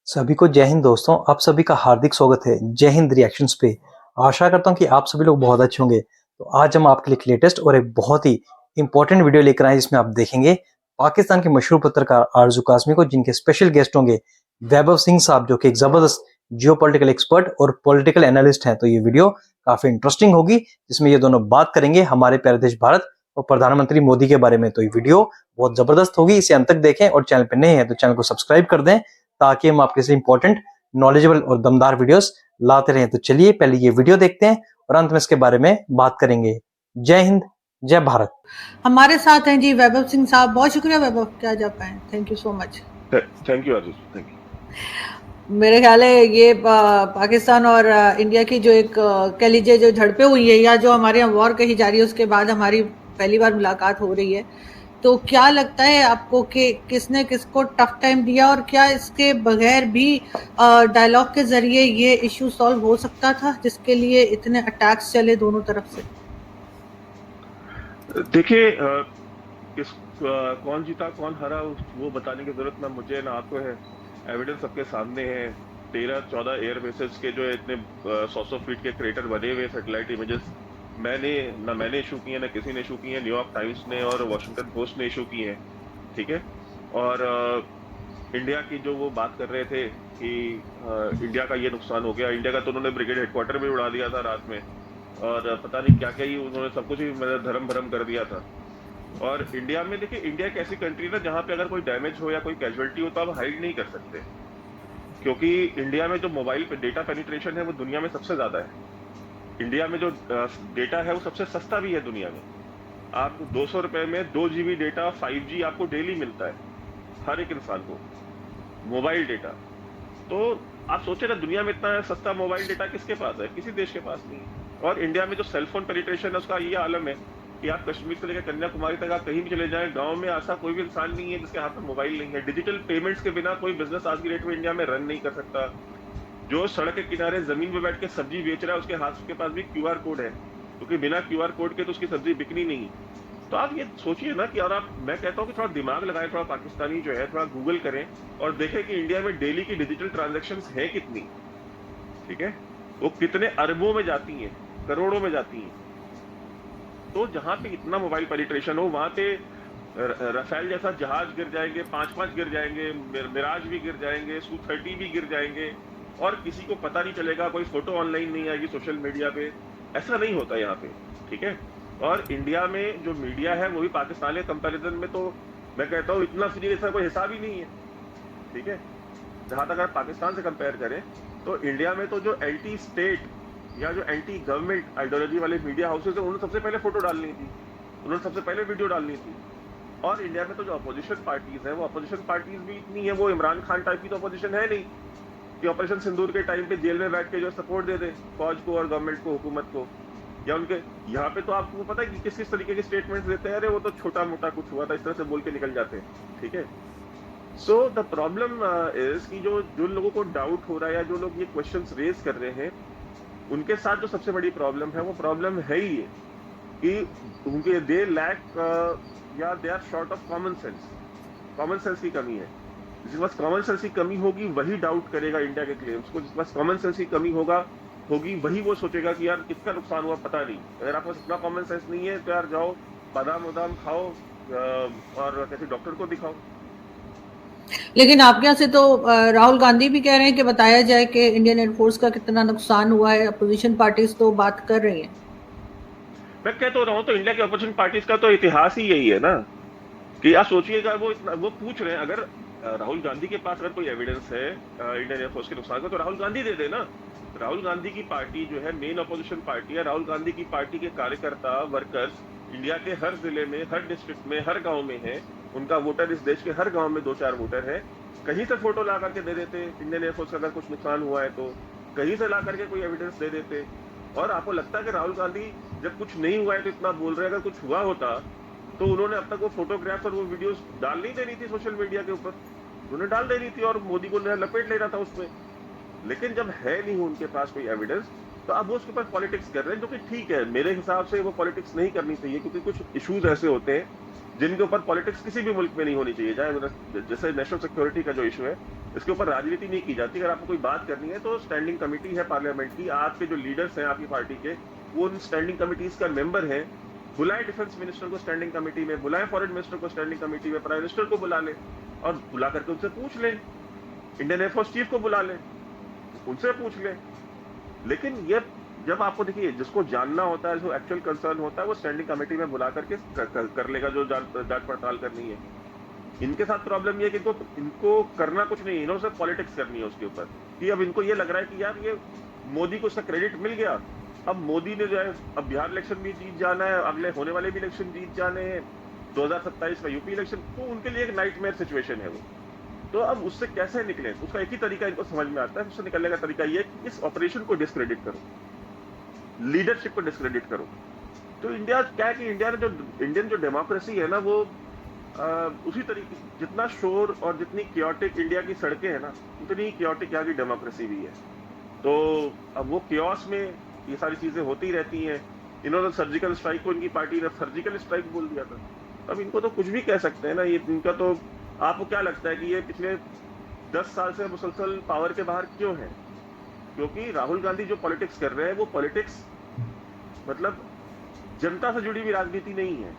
सभी को जय हिंद दोस्तों, आप सभी का हार्दिक स्वागत है जय हिंद रिएक्शंस पे। आशा करता हूँ कि आप सभी लोग बहुत अच्छे होंगे। तो आज हम आपके लिए एक लेटेस्ट और एक बहुत ही इंपॉर्टेंट वीडियो लेकर आए जिसमें आप देखेंगे पाकिस्तान के मशहूर पत्रकार आरजू कासमी को, जिनके स्पेशल गेस्ट होंगे वैभव सिंह साहब, जो कि एक जबरदस्त जियोपॉलिटिकल एक्सपर्ट और पॉलिटिकल एनालिस्ट हैं। तो ये वीडियो काफी इंटरेस्टिंग होगी, जिसमें ये दोनों बात करेंगे हमारे प्यारे देश भारत और प्रधानमंत्री मोदी के बारे में। तो ये वीडियो बहुत जबरदस्त होगी, इसे अंत तक देखें और चैनल पर नए हैं तो चैनल को सब्सक्राइब कर दें ताकि हम आपके से इंपॉर्टेंट, नॉलेजेबल और दमदार वीडियोस लाते रहें। तो चलिए पहले ये वीडियो देखते हैं और अंत में इसके बारे में बात करेंगे। जय हिंद, जय भारत। हमारे साथ हैं जी वैभव सिंह साहब। बहुत शुक्रिया वैभव कि आज आप आए। Thank you so much. Thank you Ashish, thank you. मेरे ख्याल है ये पाकिस्तान और इंडिया की जो एक कह लीजिए जो झड़पें हुई है या जो हमारे यहाँ वॉर कही जा रही है, उसके बाद हमारी पहली बार मुलाकात हो रही है। तो क्या लगता है आपको कि किसने किसको टफ टाइम दिया और क्या इसके बगैर भी डायलॉग के जरिए ये इश्यू सॉल्व हो सकता था, जिसके लिए इतने अटैक्स चले दोनों तरफ से? देखिए, कौन जीता कौन हारा वो बताने की जरूरत ना मुझे ना आपको है। एविडेंस सबके सामने है। 13-14 एयर बेसेस के जो इतने 100 फीट के क्रेटर बने हुए सैटेलाइट इमेजेस मैंने इशू किए, ना किसी ने इशू किए। न्यूयॉर्क टाइम्स ने और वॉशिंगटन पोस्ट ने इशू किए हैं, ठीक है। और इंडिया की जो वो बात कर रहे थे कि इंडिया का ये नुकसान हो गया, इंडिया का तो उन्होंने ब्रिगेड हेडक्वार्टर भी उड़ा दिया था रात में, और पता नहीं क्या क्या ही उन्होंने सब कुछ ही मतलब धर्म भरम कर दिया था। और इंडिया में देखिए, इंडिया एक ऐसी कंट्री है ना जहाँ पे अगर कोई डैमेज हो या कोई कैजुअलिटी हो तो आप हाइड नहीं कर सकते, क्योंकि इंडिया में जो मोबाइल पे डेटा पेनिट्रेशन है वो दुनिया में सबसे ज्यादा है। इंडिया में जो डेटा है वो सबसे सस्ता भी है दुनिया में। आपको 200 रुपए में 2 GB डेटा 5G आपको डेली मिलता है, हर एक इंसान को, मोबाइल डेटा। तो आप सोचे ना, दुनिया में इतना सस्ता मोबाइल डेटा किसके पास है? किसी देश के पास नहीं है। और इंडिया में जो सेलफोन पेनिट्रेशन है उसका ये आलम है कि आप कश्मीर से लेकर कन्याकुमारी तक आप कहीं भी चले जाएं, गांव में ऐसा कोई भी इंसान नहीं है जिसके हाथ में मोबाइल नहीं है। डिजिटल पेमेंट्स के बिना कोई बिजनेस आज की डेट में इंडिया में रन नहीं कर सकता। जो सड़क के किनारे जमीन पे बैठ के सब्जी बेच रहा है उसके हाथ के पास भी QR कोड है, क्योंकि बिना QR कोड के तो उसकी सब्जी बिकनी नहीं। तो आप ये सोचिए ना कि, और आप, मैं कहता हूँ कि थोड़ा दिमाग लगाएं, थोड़ा पाकिस्तानी जो है थोड़ा गूगल करें और देखें कि इंडिया में डेली की डिजिटल ट्रांजैक्शंस है कितनी, ठीक है, वो कितने अरबों में जाती हैं, करोड़ों में जाती हैं। तो जहां पे इतना मोबाइल पेनिट्रेशन हो वहां पे राफेल जैसा जहाज गिर जाएंगे, 5-5 गिर जाएंगे, मिराज भी गिर जाएंगे, Su-30 भी गिर जाएंगे, और किसी को पता नहीं चलेगा, कोई फोटो ऑनलाइन नहीं आएगी सोशल मीडिया पे। ऐसा नहीं होता यहाँ पे, ठीक है। और इंडिया में जो मीडिया है वो भी पाकिस्तान के कंपैरिजन में, तो मैं कहता हूँ इतना सीरियस का कोई हिसाब ही नहीं है, ठीक है। जहां तक आप पाकिस्तान से कंपेयर करें तो इंडिया में तो जो एंटी स्टेट या जो एंटी गवर्नमेंट आइडियोलॉजी वाले मीडिया हाउसेज है उन्होंने सबसे पहले फोटो डालनी थी, उन्होंने सबसे पहले वीडियो डालनी थी। और इंडिया में तो जो अपोजिशन पार्टीज है वो अपोजिशन पार्टीज भी इतनी है, वो इमरान खान टाइप की तो अपोजिशन है नहीं कि ऑपरेशन सिंदूर के टाइम पे जेल में बैठ के जो सपोर्ट दे दे फौज को और गवर्नमेंट को, हुकूमत को। या उनके यहाँ पे तो आपको पता है कि किस किस तरीके के स्टेटमेंट्स देते हैं, अरे वो तो छोटा मोटा कुछ हुआ था, इस तरह से बोल के निकल जाते हैं, ठीक है। सो द प्रॉब्लम इज कि जो लोगों को डाउट हो रहा है या जो लोग ये क्वेश्चंस रेज कर रहे हैं, उनके साथ जो सबसे बड़ी प्रॉब्लम है वो प्रॉब्लम है ही ये कि उनके दे लैक या they are short of common sense. Common sense की कमी है। जिसके पास कॉमन सेंस की कमी होगी वही डाउट करेगा इंडिया के क्लेम्स को। जिसके पास कॉमन सेंस की कमी होगी वही वो सोचेगा कि यार किसका नुकसान हुआ पता नहीं। अगर आपके पास इतना कॉमन सेंस नहीं है तो यार जाओ बादाम वादाम खाओ और किसी डॉक्टर को दिखाओ। लेकिन आपके यहाँ से तो राहुल गांधी भी कह रहे हैं कि बताया जाए कि इंडियन एयरफोर्स का कितना नुकसान हुआ है। अपोजिशन पार्टीज तो बात कर रही हैं। मैं कह तो रहा हूँ, तो इंडिया की अपोजिशन पार्टीज का तो इतिहास ही यही है ना कि आप सोचिएगा, वो पूछ रहे हैं, अगर राहुल गांधी के पास अगर कोई एविडेंस है इंडियन एयरफोर्स के नुकसान का तो राहुल गांधी दे देना। राहुल गांधी की पार्टी जो है मेन अपोजिशन पार्टी है। राहुल गांधी की पार्टी के कार्यकर्ता वर्कर्स इंडिया के हर जिले में, हर डिस्ट्रिक्ट में, हर गांव में है। उनका वोटर इस देश के हर गांव में 2-4 वोटर है। कहीं से फोटो ला करके दे देते इंडियन एयरफोर्स का अगर कुछ नुकसान हुआ है तो, कहीं से ला करके कोई एविडेंस दे देते। और आपको लगता है कि राहुल गांधी जब कुछ नहीं हुआ है तो इतना बोल रहे हैं, अगर कुछ हुआ होता तो उन्होंने अब तक वो फोटोग्राफ्स और वो वीडियोस डाल नहीं देनी थी सोशल मीडिया के ऊपर, उन्होंने डाल देनी थी और मोदी को लपेट लेना था उसमें। लेकिन जब है नहीं उनके पास कोई एविडेंस तो अब वो उसके ऊपर पॉलिटिक्स कर रहे हैं, जो कि ठीक है। मेरे हिसाब से वो पॉलिटिक्स नहीं करनी चाहिए, क्योंकि कुछ इश्यूज ऐसे होते हैं जिनके ऊपर पॉलिटिक्स किसी भी मुल्क में नहीं होनी चाहिए, चाहे जैसे नेशनल सिक्योरिटी का जो इशू है, इसके ऊपर राजनीति नहीं की जाती। अगर आपको कोई बात करनी है तो स्टैंडिंग कमेटी है पार्लियामेंट की, आपके जो लीडर्स हैं आपकी पार्टी के, वो उन स्टैंडिंग कमिटीज का मेंबर है। बुलाए डिफेंस मिनिस्टर को स्टैंडिंग कमेटी में, बुलाए फॉरेन मिनिस्टर को स्टैंडिंग कमेटी में, प्राइम मिनिस्टर को बुला ले और बुला करके उनसे पूछ ले, इंडियन एयरफोर्स चीफ को बुला ले, उनसे पूछ ले। लेकिन ये जब आपको देखिए जिसको जानना होता है, जो एक्चुअल कंसर्न होता है, वो स्टैंडिंग कमेटी में बुला करके कर लेगा जो जांच पड़ताल करनी है। इनके साथ प्रॉब्लम ये है कि इनको करना कुछ नहीं, इन्होंने सिर्फ पॉलिटिक्स करनी है उसके ऊपर, कि अब इनको ये लग रहा है कि यार ये मोदी को उसका क्रेडिट मिल गया, अब मोदी ने जो है अब बिहार इलेक्शन भी जीत जाना है, अगले होने वाले भी इलेक्शन जीत जाने हैं, 2027 का यूपी इलेक्शन, तो उनके लिए एक नाइटमेयर सिचुएशन है वो। तो अब उससे कैसे निकले, उसका एक ही तरीका इनको समझ में आता है, उससे निकलने का तरीका ये है कि इस ऑपरेशन को डिस्क्रेडिट करो, लीडरशिप को डिस्क्रेडिट करो। तो इंडिया क्या है कि इंडियन जो डेमोक्रेसी है ना, वो उसी तरीके, जितना शोर और जितनी क्योटिक इंडिया की सड़कें हैं ना, उतनी क्योटिक यहाँ की डेमोक्रेसी भी है। तो अब वो क्योस में ये सारी चीजें होती रहती हैं। इन्होंने सर्जिकल स्ट्राइक को, इनकी पार्टी ने सर्जिकल स्ट्राइक बोल दिया था, अब इनको तो कुछ भी कह सकते हैं ना। ये इनका तो, आपको क्या लगता है कि ये पिछले 10 साल से मुसलसल पावर के बाहर क्यों है? क्योंकि राहुल गांधी जो पॉलिटिक्स कर रहे हैं, वो पॉलिटिक्स मतलब जनता से जुड़ी हुई राजनीति नहीं है।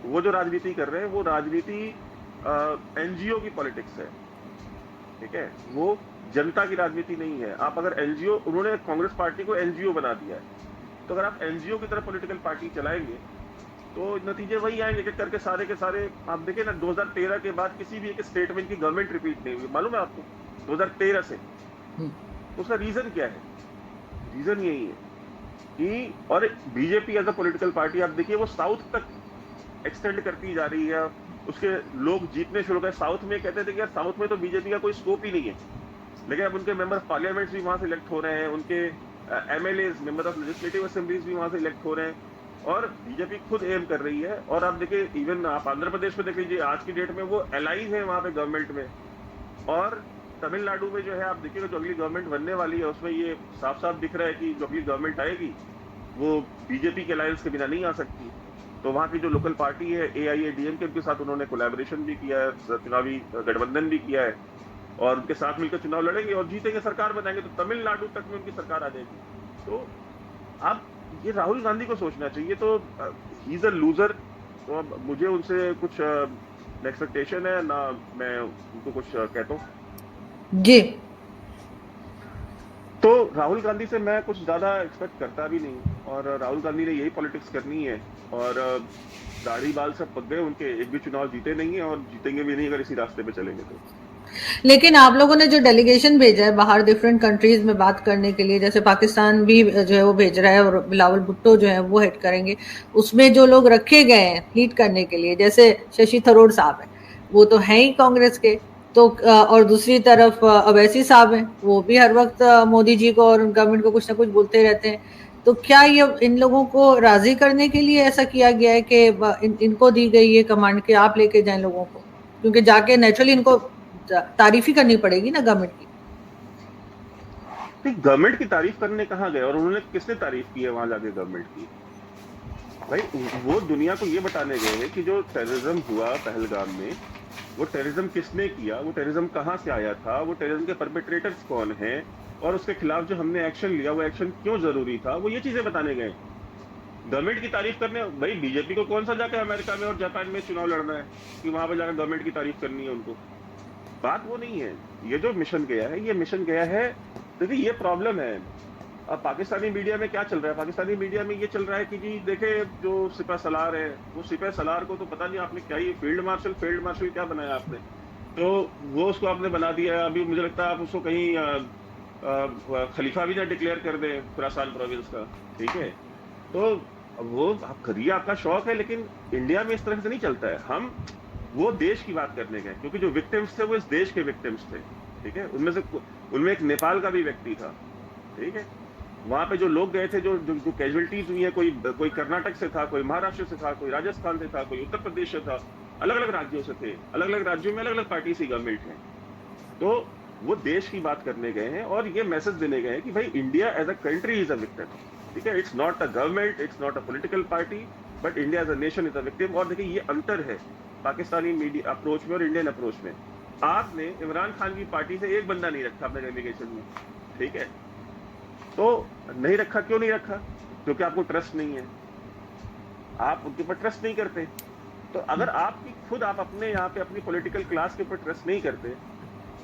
वो जो राजनीति कर रहे हैं, वो राजनीति एनजीओ की पॉलिटिक्स है, ठीक है, वो जनता की राजनीति नहीं है। आप अगर एनजीओ, उन्होंने कांग्रेस पार्टी को एनजीओ बना दिया है, तो अगर आप एनजीओ की तरह पॉलिटिकल पार्टी चलाएंगे तो नतीजे वही आएंगे कि करके सारे के सारे। आप देखिए ना, 2013 के बाद किसी भी एक स्टेट में इनकी गवर्नमेंट रिपीट नहीं हुई, मालूम है आपको, 2013 से। उसका रीजन क्या है? रीजन यही है कि, और BJP as a political party आप देखिए वो साउथ तक एक्सटेंड करती जा रही है, उसके लोग जीतने शुरू कर। साउथ में कहते थे कि यार साउथ में तो बीजेपी का कोई स्कोप ही नहीं है, लेकिन अब उनके मेंबर ऑफ पार्लियामेंट भी वहां से इलेक्ट हो रहे हैं, उनके MLA member of legislative assemblies भी वहां से इलेक्ट हो रहे हैं, और बीजेपी खुद एम कर रही है। और आप देखिए, इवन आप आंध्र प्रदेश में देख लीजिए, आज की डेट में वो एलाइज है वहां पे गवर्नमेंट में। और तमिलनाडु में जो है, आप देखिएगा जो अगली गवर्नमेंट बनने वाली है, उसमें ये साफ साफ दिख रहा है कि जो अगली गवर्नमेंट आएगी वो बीजेपी के अलायंस के बिना नहीं आ सकती। तो वहां की जो लोकल पार्टी है AIADMK, उनके साथ उन्होंने कोलैबोरेशन भी किया है, चुनावी गठबंधन भी किया है, और उनके साथ मिलकर चुनाव लड़ेंगे और जीतेंगे, सरकार बनाएंगे, तो तमिलनाडु तक में उनकी सरकार आ जाएगी। तो अब ये राहुल गांधी को सोचना चाहिए, तो ही इज अ लूजर। तो अब मुझे उनसे कुछ एक्सपेक्टेशन है ना, मैं उनको कुछ कहता हूँ जी। तो राहुल गांधी से मैं कुछ ज्यादा एक्सपेक्ट करता भी नहीं, और राहुल गांधी ने यही पॉलिटिक्स करनी है, और दाढ़ी बाल सब पक गए उनके, एक भी चुनाव जीते नहीं है और जीतेंगे भी नहीं अगर इसी रास्ते पे चलेंगे तो। लेकिन आप लोगों ने जो डेलीगेशन भेजा है बाहर डिफरेंट कंट्रीज में बात करने के लिए, जैसे पाकिस्तान भी जो है वो भेज रहा है, और बिलावल भुट्टो जो है वो हेड करेंगे, उसमें जो लोग रखे गए हैं लीड करने के लिए, जैसे शशि थरूर साहब है, वो तो हैं ही कांग्रेस के, तो और दूसरी तरफ अवैसी साहब हैं, वो भी हर वक्त मोदी जी को और गवर्नमेंट को कुछ ना कुछ बोलते रहते हैं। तो क्या ये इन लोगों को राजी करने के लिए ऐसा किया गया है कि इनको दी गई ये कमांड के आप लेके जाएं लोगों को? क्योंकि जाके नेचुरली इनको तारीफ ही करनी पड़ेगी ना गवर्नमेंट की। गवर्नमेंट की तारीफ करने कहाँ गए, और उन्होंने किसने तारीफ की है वहां जाके गवर्नमेंट की? भाई वो दुनिया को ये बताने गए हैं कि जो टेररिज्म हुआ पहलगाम में, वो टेररिज्म किसने किया, वो टेररिज्म कहाँ से आया था, वो टेररिज्म के परपेट्रेटर्स कौन हैं, और उसके खिलाफ जो हमने एक्शन लिया वो एक्शन क्यों जरूरी था, वो ये चीजें बताने गए। गवर्नमेंट की तारीफ करने, भाई बीजेपी को कौन सा जाकर अमेरिका में और जापान में चुनाव लड़ना है कि वहां पर जाकर गवर्नमेंट की तारीफ करनी है उनको? बात वो नहीं है। ये जो मिशन गया है, ये मिशन गया है, देखिए ये प्रॉब्लम है। अब पाकिस्तानी मीडिया में क्या चल रहा है? पाकिस्तानी मीडिया में ये चल रहा है कि जी देखे जो सिपह सलार है, वो सिपह सलार को तो पता नहीं आपने क्या, ये फील्ड मार्शल क्या बनाया आपने, तो वो उसको आपने बना दिया। अभी मुझे लगता है आप उसको कहीं खलीफा भी ना डिक्लेयर कर दे खुरासान प्रोविंस का, ठीक है। तो वो आप करिए, आपका शौक है, लेकिन इंडिया में इस तरह से नहीं चलता है। हम वो देश की बात करने गए, क्योंकि जो विक्टिम्स थे वो इस देश के विक्टिम्स थे, ठीक है। उनमें एक नेपाल का भी व्यक्ति था, ठीक है। वहां पे जो लोग गए थे, जो कैजुअलिटीज हुई है, कोई कर्नाटक से था, कोई महाराष्ट्र से था, कोई राजस्थान से था, कोई उत्तर प्रदेश से था, अलग अलग राज्यों से थे, अलग अलग राज्यों में अलग अलग पार्टी की गवर्नमेंट है। तो वो देश की बात करने गए हैं और ये मैसेज देने गए हैं कि भाई India as a country is a victim, ठीक है। It's not a government, it's not a political party, but India as a nation is a victim. और देखिए ये अंतर है पाकिस्तानी मीडिया अप्रोच में और इंडियन अप्रोच में। आपने इमरान खान की पार्टी से एक बंदा नहीं रखा अपने डेलीगेशन में, ठीक है? तो नहीं रखा, क्यों नहीं रखा? क्योंकि आपको ट्रस्ट नहीं है, आप उनके ऊपर ट्रस्ट नहीं करते। तो अगर आपकी खुद आप अपने यहाँ पे अपनी पॉलिटिकल क्लास के ऊपर ट्रस्ट नहीं करते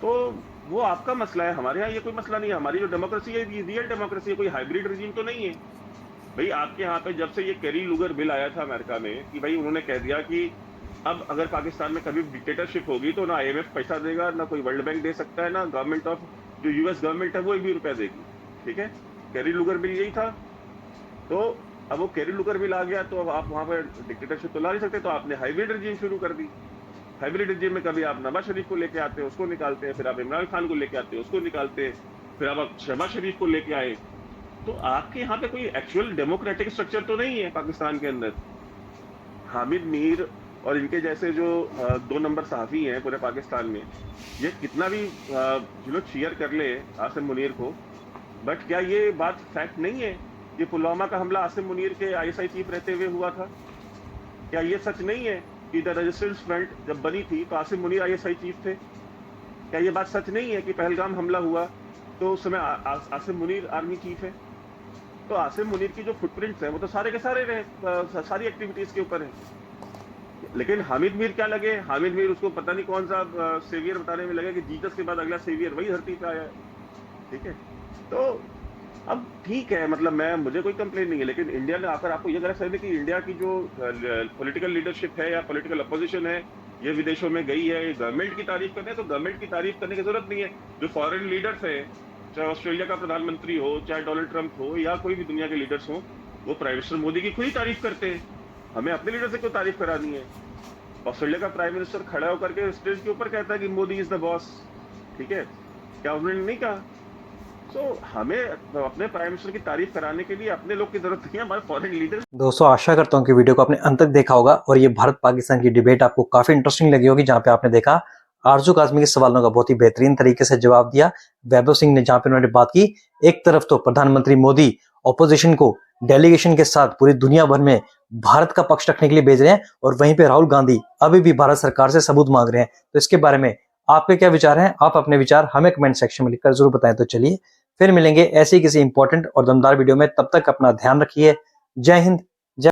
तो वो आपका मसला है। हमारे यहाँ ये कोई मसला नहीं है। हमारी जो डेमोक्रेसी है ये रियल डेमोक्रेसी है, कोई हाइब्रिड रिजीम तो नहीं है। भाई आपके यहाँ पे जब से ये कैरी लूगर बिल आया था अमेरिका में कि भाई उन्होंने कह दिया कि अब अगर पाकिस्तान में कभी डिक्टेटरशिप होगी तो ना IMF पैसा देगा, ना कोई वर्ल्ड बैंक दे सकता है, ना गवर्नमेंट ऑफ जो US गवर्नमेंट है वो एक भी रुपया देगी, ठीक है? कैरी लूगर बिल यही था। तो अब वो कैरी लूगर बिल आ गया तो अब आप वहां पर डिक्टेटरशिप तो ला नहीं सकते, तो आपने हाइब्रिड रिजीम शुरू कर दी। हाइब्रिड रिजीम में कभी आप नवाज शरीफ को लेके आते हैं, उसको निकालते हैं, फिर आप इमरान खान को लेके आते हैं, उसको निकालते हैं, फिर आप शहबाज शरीफ को लेके आए। तो आपके यहाँ पे कोई एक्चुअल डेमोक्रेटिक स्ट्रक्चर तो नहीं है पाकिस्तान के अंदर। हामिद मीर और इनके जैसे जो 2 नंबर सहाफी हैं पूरे पाकिस्तान में, ये कितना भी चीयर कर ले आसिम मुनीर को, बट क्या ये बात फैक्ट नहीं है? ये पुलवामा का हमला आसिम मुनीर के ISI चीफ रहते हुए हुआ था। क्या ये सच नहीं है कि द रेजिस्टेंस फ्रंट जब बनी थी तो आसिम मुनीर ISI चीफ थे? क्या ये बात सच नहीं है कि पहलगाम हमला हुआ तो उस समय आसिम मुनीर आर्मी चीफ है? तो आसिम मुनीर की जो फुटप्रिंट्स हैं वो तो सारे के सारे रहे सारी एक्टिविटीज के ऊपर है। लेकिन हामिद मीर क्या लगे? हामिद मीर उसको पता नहीं कौन सा सेवियर बताने में लगे कि जीसस के बाद अगला सेवियर वही धरती पे आया है, ठीक है? तो अब ठीक है, मतलब मुझे कोई कंप्लेन नहीं है, लेकिन इंडिया ने आकर आपको ये गलत समझे कि इंडिया की जो पॉलिटिकल लीडरशिप है या पॉलिटिकल अपोजिशन है ये विदेशों में गई है गवर्नमेंट की तारीफ करने, तो गवर्नमेंट की तारीफ करने की जरूरत नहीं है। जो फॉरेन लीडर्स है, चाहे ऑस्ट्रेलिया का प्रधानमंत्री हो, चाहे डोनाल्ड ट्रंप हो, या कोई भी दुनिया के लीडर्स हो, वो प्राइम मिनिस्टर मोदी की खुद ही तारीफ करते हैं। हमें अपने लीडर से क्यों तारीफ करानी है? ऑस्ट्रेलिया का प्राइम मिनिस्टर खड़ा होकर के स्टेज के ऊपर कहता है कि मोदी इज द बॉस, ठीक है? क्या उन्होंने नहीं कहा? हमें अपने प्राइम मिनिस्टर की तारीफ कराने के लिए अपने लोग की जरूरत नहीं है, हमारे फॉरेन लीडर। दोस्तों आशा करता हूँ कि वीडियो को आपने अंत तक देखा होगा और ये भारत पाकिस्तान की डिबेट आपको काफी इंटरेस्टिंग लगी होगी, जहाँ पे आपने देखा आरजू काजमी के सवालों का बहुत ही बेहतरीन तरीके से जवाब दिया। वैभव सिंह ने जहाँ पे उन्होंने बात की, एक तरफ तो प्रधानमंत्री मोदी ऑपोजिशन को डेलीगेशन के साथ पूरी दुनिया भर में भारत का पक्ष रखने के लिए भेज रहे हैं और वहीं पे राहुल गांधी अभी भी भारत सरकार से सबूत मांग रहे हैं। तो इसके बारे में आपके क्या विचार हैं? आप अपने विचार हमें कमेंट सेक्शन में लिखकर जरूर बताएं। तो चलिए फिर मिलेंगे ऐसे किसी इंपॉर्टेंट और दमदार वीडियो में, तब तक अपना ध्यान रखिए। जय हिंद,